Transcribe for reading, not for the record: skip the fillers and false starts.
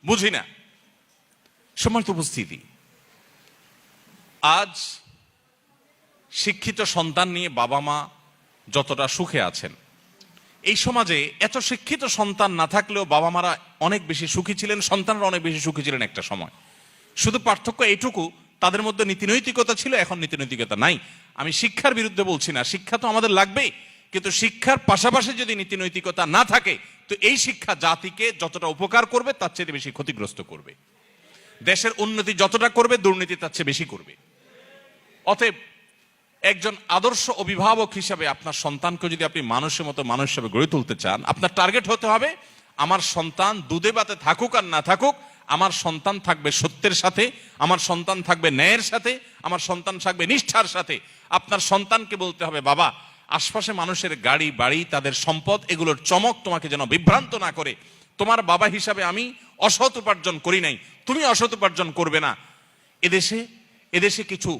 বুঝি না। সম্মানিত উপস্থিতি, আজ শিক্ষিত সন্তান নিয়ে বাবা মা যতটা সুখে আছেন, এই সমাজে এত শিক্ষিত সন্তান না থাকলেও বাবা মারা অনেক বেশি সুখী ছিলেন, সন্তানরা অনেক বেশি সুখী ছিলেন একটা সময়। শুধু পার্থক্য এইটুকু, তাদের মধ্যে নীতিনৈতিকতা ছিল, এখন নীতিনৈতিকতা নাই। আমি শিক্ষার বিরুদ্ধে বলছি না, শিক্ষা তো আমাদের লাগবেই, কিন্তু শিক্ষার পাশাপাশি যদি নীতিনৈতিকতা না থাকে তো এই শিক্ষা জাতিকে যতটা উপকার করবে তার চেয়ে বেশি ক্ষতিগ্রস্ত করবে। দেশের উন্নতি যতটা করবে দুর্নীতি তার চেয়ে বেশি করবে। অতএব একজন আদর্শ অভিভাবক হিসাবে আপনার সন্তানকে যদি আপনি মানুষের মতো মানুষ হিসেবে গড়ে তুলতে চান, আপনার টার্গেট হতে হবে আমার সন্তান দুধে ভাতে থাকুক আর না থাকুক, আমার সন্তান থাকবে সত্যের সাথে, আমার সন্তান থাকবে ন্যায়ের সাথে, আমার সন্তান থাকবে নিষ্ঠার সাথে। আপনার সন্তানকে বলতে হবে, বাবা, আশপাশে মানুষের গাড়ি বাড়ি তাদের সম্পদ এগুলোর চমক তোমাকে যেন বিভ্রান্ত না করে। তোমার বাবা হিসাবে আমি অসৎ উপার্জন করি নাই, তুমি অসৎ উপার্জন করবে না। এদেশে কিছু